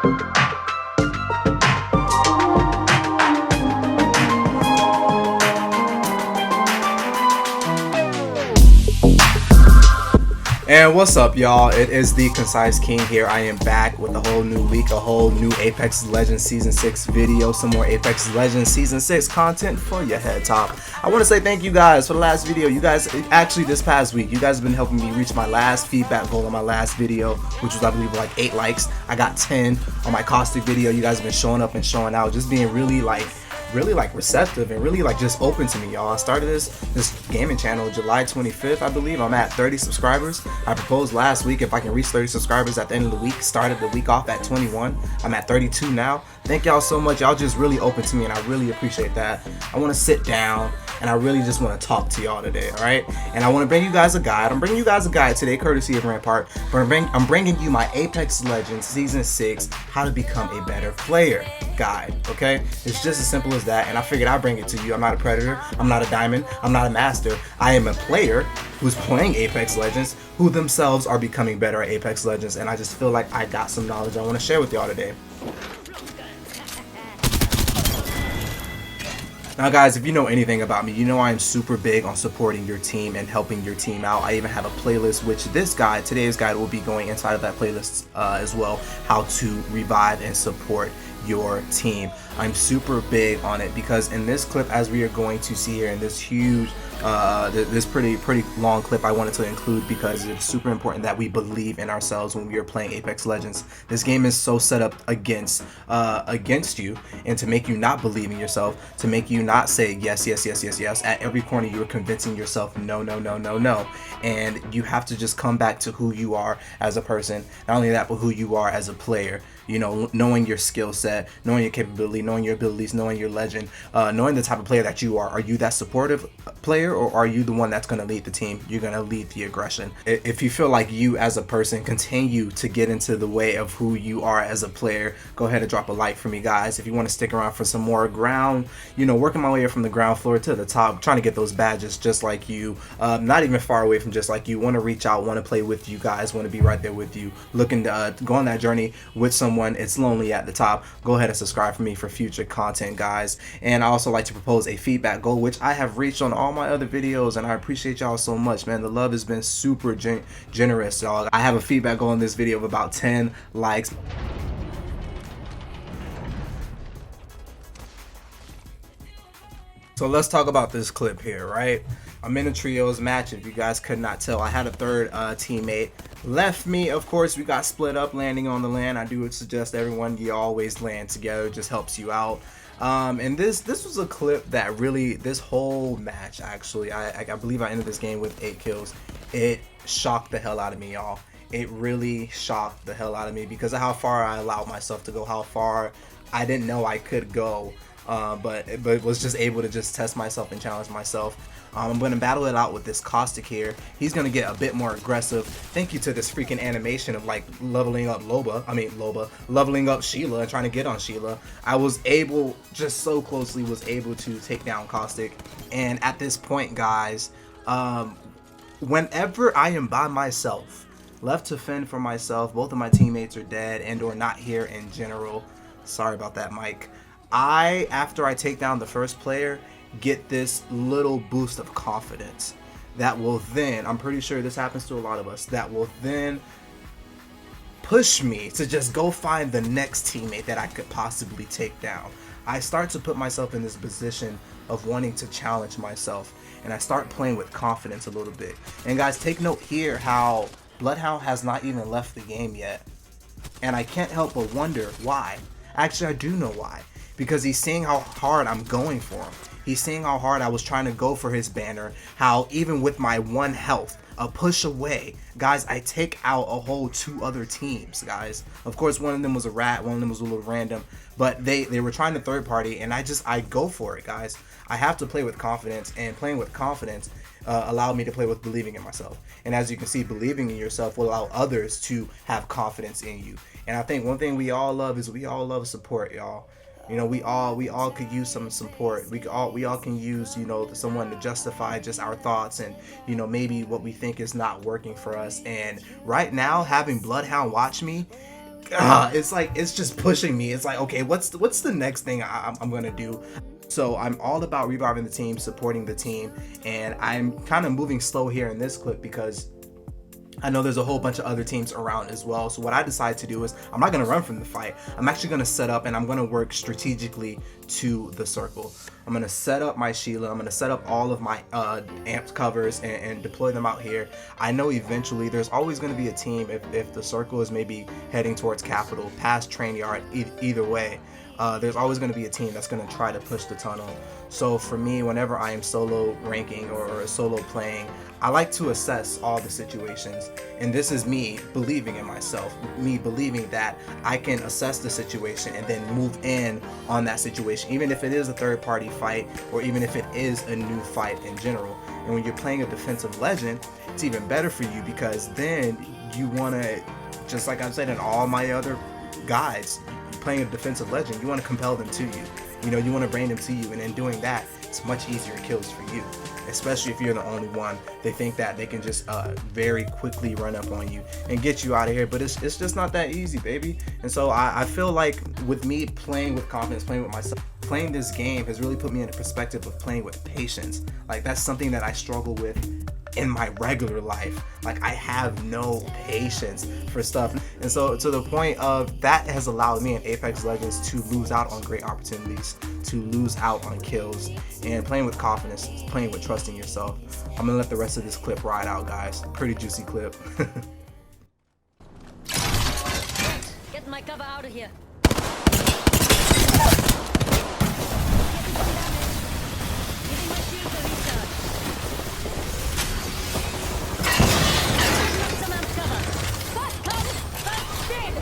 And what's up, y'all? It is the Concise King here. I am back with a whole new week, a whole new Apex Legends Season 6 video, some more Apex Legends Season 6 content for your head top. I want to say thank you guys for the last video. You guys, actually this past week, you guys have been helping me reach my last feedback goal on my last video, which was, I believe, like 8 likes. I got 10 on my caustic video. You guys have been showing up and showing out, just being really receptive and really just open to me, y'all. I started this gaming channel July 25th, I believe. I'm at 30 subscribers. I proposed last week if I can reach 30 subscribers at the end of the week. Started the week off at 21. I'm at 32 now. Thank y'all so much. Y'all just really open to me, and I really appreciate that. I want to sit down and I really just want to talk to y'all today, all right? And I want to bring you guys a guide. I'm bringing you guys a guide today, courtesy of Rampart. But I'm bringing you my Apex Legends Season 6 How to Become a Better Player guide, okay? It's just as simple as that, and I figured I'd bring it to you. I'm not a predator. I'm not a diamond. I'm not a master. I am a player who's playing Apex Legends, who themselves are becoming better at Apex Legends, and I just feel like I got some knowledge I want to share with y'all today. Now guys, if you know anything about me, you know I'm super big on supporting your team and helping your team out. I even have a playlist, which today's guide will be going inside of that playlist as well, how to revive and support your team. I'm super big on it because in this clip, as we are going to see here in this huge this pretty long clip I wanted to include, because it's super important that we believe in ourselves when we are playing Apex Legends. This game is so set up against you, and to make you not believe in yourself, to make you not say yes. At every corner you are convincing yourself no, and you have to just come back to who you are as a person. Not only that, but who you are as a player. You know, knowing your skill set, knowing your capability, knowing your abilities, knowing your legend, knowing the type of player that you are. Are you that supportive player, or are you the one that's going to lead the team? You're going to lead the aggression. If you feel like you as a person continue to get into the way of who you are as a player, go ahead and drop a like for me, guys. If you want to stick around for some more ground, you know, working my way up from the ground floor to the top, trying to get those badges just like you, not even far away from just like you, want to reach out, want to play with you guys, want to be right there with you, looking to go on that journey with someone. It's lonely at the top. Go ahead and subscribe for me for future content, guys. And I also like to propose a feedback goal, which I have reached on all my other videos, and I appreciate y'all so much, man. The love has been super generous, y'all. I have a feedback goal in this video of about 10 likes. So let's talk about this clip here, right? I'm in a trios match. If you guys could not tell, I had a third teammate left me. Of course, we got split up landing on the land. I do suggest everyone, you always land together. It just helps you out. And this was a clip that really, this whole match actually, I believe I ended this game with 8 kills. It shocked the hell out of me, y'all. It really shocked the hell out of me because of how far I allowed myself to go, how far I didn't know I could go. But was just able to just test myself and challenge myself. I'm going to battle it out with this Caustic here. He's going to get a bit more aggressive. Thank you to this freaking animation of like leveling up leveling up Sheila and trying to get on Sheila. I was able, just so closely, was able to take down Caustic. And at this point, guys, whenever I am by myself, left to fend for myself, both of my teammates are dead and or not here in general. Sorry about that, Mike. After I take down the first player, get this little boost of confidence that will then, I'm pretty sure this happens to a lot of us, that will then push me to just go find the next teammate that I could possibly take down. I start to put myself in this position of wanting to challenge myself, and I start playing with confidence a little bit. And guys, take note here how Bloodhound has not even left the game yet, and I can't help but wonder why. Actually, I do know why. Because he's seeing how hard I'm going for him. He's seeing how hard I was trying to go for his banner. How even with my 1 health, a push away, guys, I take out a whole 2 other teams, guys. Of course, one of them was a rat, one of them was a little random. But they were trying to third party, and I go for it, guys. I have to play with confidence, and playing with confidence allowed me to play with believing in myself. And as you can see, believing in yourself will allow others to have confidence in you. And I think one thing we all love is we all love support, y'all. You know, we all could use some support. We all can use, you know, someone to justify just our thoughts and, you know, maybe what we think is not working for us. And right now, having Bloodhound watch me, it's like it's just pushing me. It's like, okay, what's the next thing I'm gonna do? So I'm all about reviving the team, supporting the team, and I'm kind of moving slow here in this clip because I know there's a whole bunch of other teams around as well. So what I decided to do is I'm not going to run from the fight. I'm actually going to set up and I'm going to work strategically to the circle. I'm going to set up my Sheila. I'm going to set up all of my amped covers and deploy them out here. I know eventually there's always going to be a team if the circle is maybe heading towards Capital, past Train Yard, either way. There's always going to be a team that's going to try to push the tunnel. So for me, whenever I am solo ranking or solo playing, I like to assess all the situations. And this is me believing in myself, me believing that I can assess the situation and then move in on that situation, even if it is a third party fight or even if it is a new fight in general. And when you're playing a defensive legend, it's even better for you because then you want to, just like I've said in all my other guides, playing a defensive legend, you want to compel them to you. You know, you want to bring them to you, and in doing that, it's much easier kills for you, especially if you're the only one. They think that they can just very quickly run up on you and get you out of here, but it's just not that easy, baby. And so I feel like with me playing with confidence, playing with myself, playing this game has really put me in a perspective of playing with patience. Like, that's something that I struggle with in my regular life. Like, I have no patience for stuff, and so to the point of that has allowed me in Apex Legends to lose out on great opportunities, to lose out on kills. And playing with confidence, playing with trusting yourself. I'm gonna let the rest of this clip ride out, guys. Pretty juicy clip. Get my cover out of here. Giving my shield a recharge. Some amp cover. Fast come, fast dead.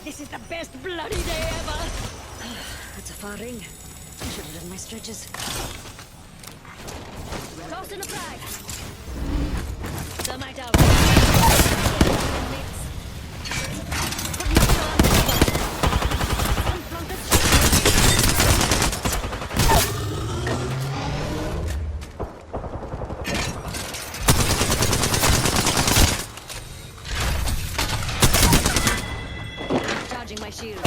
This is the best bloody day ever. That's a far ring. I should have done my stretches. Toss in a frag. Thermite out. Charging my shield.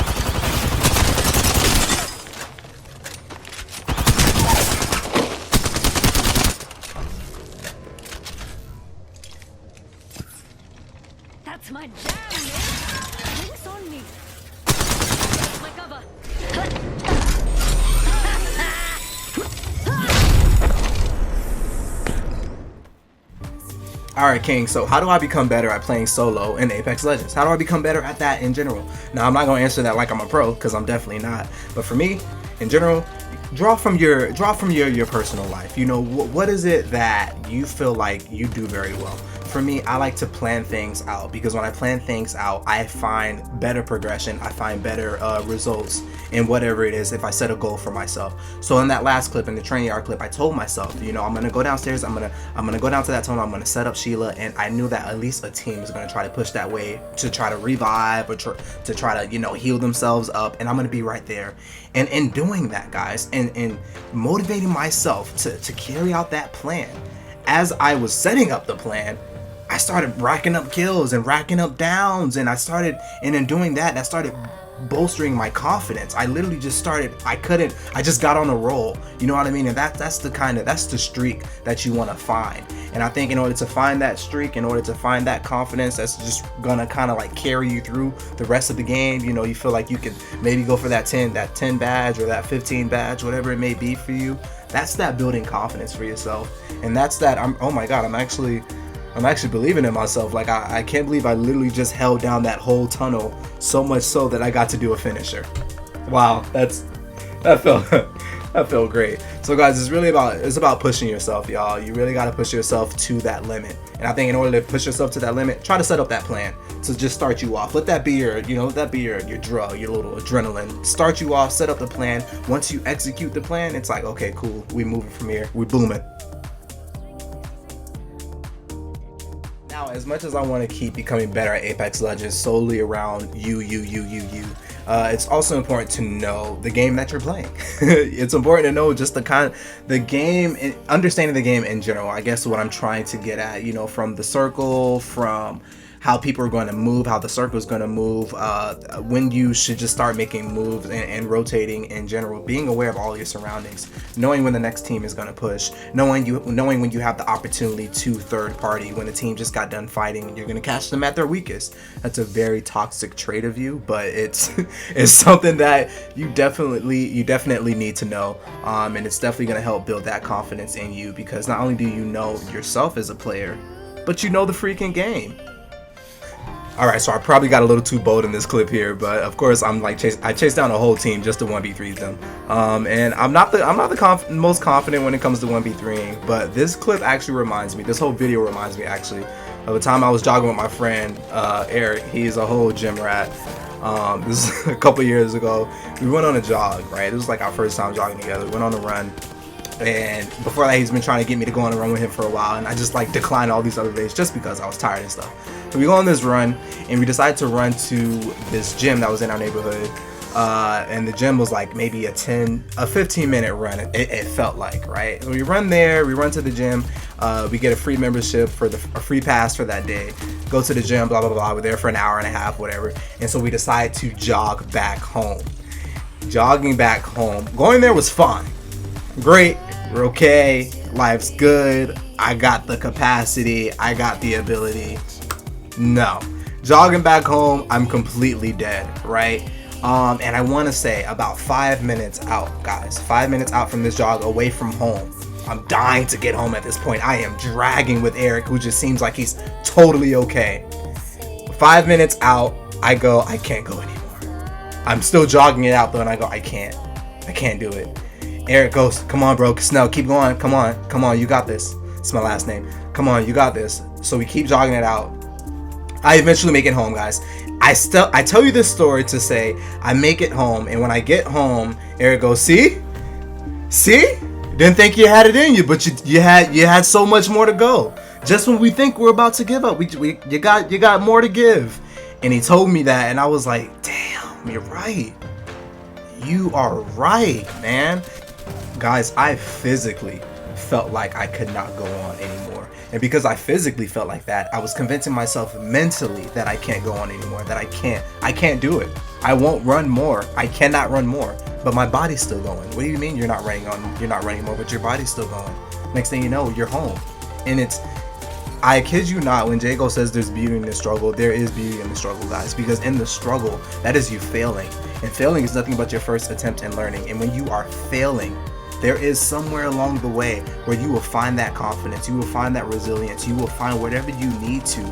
That's my jam, man! Drinks on me! My cover! Alright, King, so how do I become better at playing solo in Apex Legends? How do I become better at that in general? Now, I'm not going to answer that like I'm a pro, because I'm definitely not. But for me, in general, draw from your personal life. You know, what is it that you feel like you do very well? For me, I like to plan things out, because when I plan things out, I find better progression, I find better results in whatever it is if I set a goal for myself. So in that last clip, in the Train Yard clip, I told myself, you know, I'm gonna go downstairs, I'm gonna go down to that tunnel, I'm gonna set up Sheila, and I knew that at least a team is gonna try to push that way to try to revive or to try to, you know, heal themselves up, and I'm gonna be right there. And in doing that, guys, and motivating myself to carry out that plan, as I was setting up the plan, I started racking up kills and racking up downs, and in doing that, I started bolstering my confidence. I literally just started, I just got on a roll, you know what I mean? And that's the streak that you want to find. And I think in order to find that streak, in order to find that confidence that's just gonna kind of like carry you through the rest of the game, you know, you feel like you can maybe go for that 10 badge or that 15 badge, whatever it may be for you. That's that building confidence for yourself. And that's that, oh my God, I'm actually believing in myself. Like, I can't believe I literally just held down that whole tunnel, so much so that I got to do a finisher. Wow, that felt great. So guys, it's about pushing yourself, y'all. You really got to push yourself to that limit. And I think in order to push yourself to that limit, try to set up that plan to just start you off. Let that be your drug, your little adrenaline. Start you off, set up the plan. Once you execute the plan, it's like, okay, cool, we moving from here, we booming. Now, as much as I want to keep becoming better at Apex Legends solely around you, it's also important to know the game that you're playing. It's important to know just the game, understanding the game in general. I guess what I'm trying to get at, you know, from the circle, from how people are going to move, how the circle is going to move, when you should just start making moves and rotating in general, being aware of all your surroundings, knowing when the next team is going to push, knowing when you have the opportunity to third party, when the team just got done fighting, you're going to catch them at their weakest. That's a very toxic trait of you, but it's something that you definitely need to know, and it's definitely going to help build that confidence in you, because not only do you know yourself as a player, but you know the freaking game. Alright, so I probably got a little too bold in this clip here, but of course I chased down a whole team just to 1v3 them. And I'm not the most confident when it comes to 1v3ing, but this clip actually reminds me, this whole video reminds me actually, of a time I was jogging with my friend, Eric. He's a whole gym rat. This is a couple years ago. We went on a jog, right? This was like our first time jogging together. We went on a run. And before that, he's been trying to get me to go on a run with him for a while, and I just like declined all these other days just because I was tired and stuff. So we go on this run, and we decided to run to this gym that was in our neighborhood, and the gym was like maybe a 15-minute run. It felt like, right? So we run there, we run to the gym, we get a free membership for a free pass for that day. Go to the gym, blah blah blah. We're there for an hour and a half, whatever. And so we decide to jog back home. Jogging back home, going there was fine. Great, we're okay, life's good, I got the capacity, I got the ability. No, jogging back home, I'm completely dead, right? And I want to say about 5 minutes out, guys, 5 minutes out from this jog away from home. I'm dying to get home at this point. I am dragging with Eric, who just seems like he's totally okay. 5 minutes out, I go, I can't go anymore. I'm still jogging it out though, and I go, I can't do it. Eric goes, come on bro, Snell, keep going, come on, you got this. It's my last name. Come on, you got this. So we keep jogging it out. I eventually make it home, guys. I tell you this story to say I make it home, and when I get home, Eric goes, see, didn't think you had it in you, but you had so much more to go. Just when we think we're about to give up, you got more to give. And he told me that, and I was like, damn, you're right. You are right, man. Guys, I physically felt like I could not go on anymore. And because I physically felt like that, I was convincing myself mentally that I can't go on anymore, that I can't do it. I won't run more. I cannot run more. But my body's still going. What do you mean you're not running more, but your body's still going? Next thing you know, you're home. And I kid you not, when Jago says there's beauty in the struggle, there is beauty in the struggle, guys. Because in the struggle, that is you failing. And failing is nothing but your first attempt in learning. And when you are failing, there is somewhere along the way where you will find that confidence, you will find that resilience, you will find whatever you need to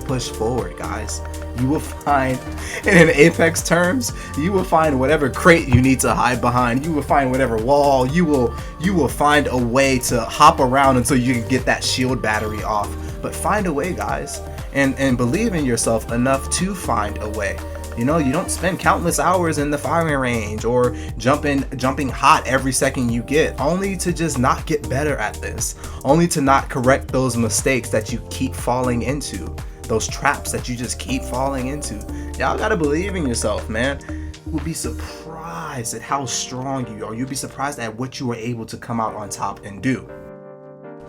push forward, guys. You will find, in Apex terms, you will find whatever crate you need to hide behind. You will find whatever wall. You will find a way to hop around until you can get that shield battery off. But find a way, guys, and believe in yourself enough to find a way. You know, you don't spend countless hours in the firing range or jumping hot every second you get, only to just not get better at this, only to not correct those mistakes that you keep falling into, those traps that you just keep falling into. Y'all gotta believe in yourself, man. You'll be surprised at how strong you are. You'll be surprised at what you were able to come out on top and do.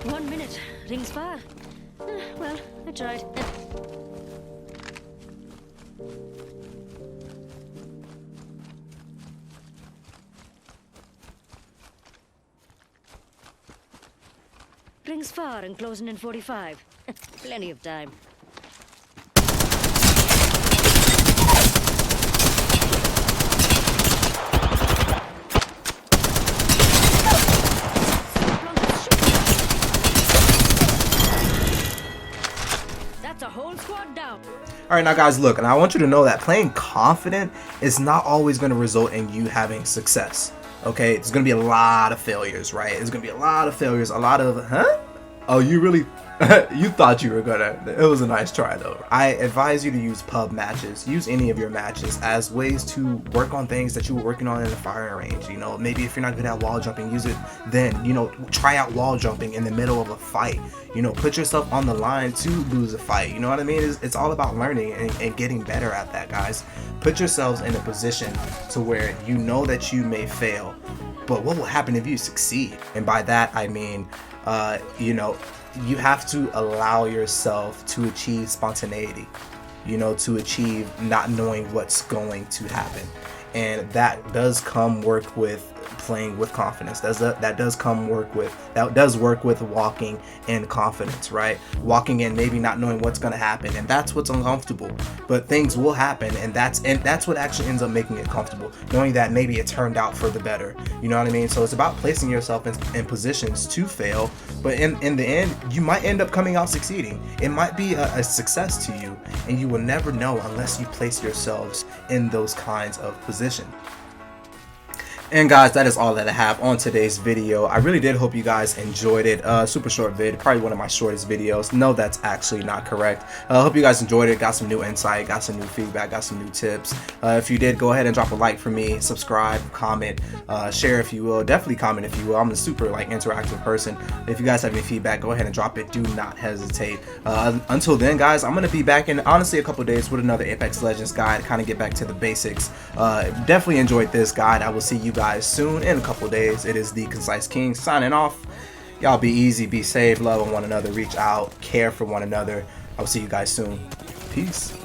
1 minute, rings far. Well, I tried. Rings far and closing in 45. Plenty of time. That's a whole squad down. Alright, now guys, look, and I want you to know that playing confident is not always going to result in you having success. Okay, it's going to be a lot of failures, right? It's going to be a lot of failures, a lot of, Oh, you really you thought you were gonna. It was a nice try though. I advise you to use pub matches. Use any of your matches as ways to work on things that you were working on in the firing range. You know, maybe if you're not good at wall jumping, use it then. You know, try out wall jumping in the middle of a fight. You know, put yourself on the line to lose a fight. You know what I mean? It's all about learning and getting better at that, guys. Put yourselves in a position to where you know that you may fail, but what will happen if you succeed? And by that I mean, you know, you have to allow yourself to achieve spontaneity, you know, to achieve not knowing what's going to happen. And that does come work with playing with confidence. That does work with walking in confidence, right? Walking in maybe not knowing what's going to happen, and that's what's uncomfortable. But things will happen, and that's what actually ends up making it comfortable. Knowing that maybe it turned out for the better. You know what I mean? So it's about placing yourself in positions to fail, but in the end, you might end up coming out succeeding. It might be a success to you, and you will never know unless you place yourselves in those kinds of positions. And guys, that is all that I have on today's video. I really did hope you guys enjoyed it. Super short vid, probably one of my shortest videos. No, that's actually not correct. I hope you guys enjoyed it, got some new insight, got some new feedback, got some new tips. If you did, go ahead and drop a like for me, subscribe, comment, share if you will. Definitely comment if you will. I'm a super interactive person. If you guys have any feedback, go ahead and drop it. Do not hesitate. Until then, guys, I'm gonna be back in honestly a couple days with another Apex Legends guide, kind of get back to the basics. Definitely enjoyed this guide. I will see you guys soon in a couple days. It is the Concise King signing off. Y'all be easy, be safe, love one another, reach out, care for one another. I'll see you guys soon. Peace.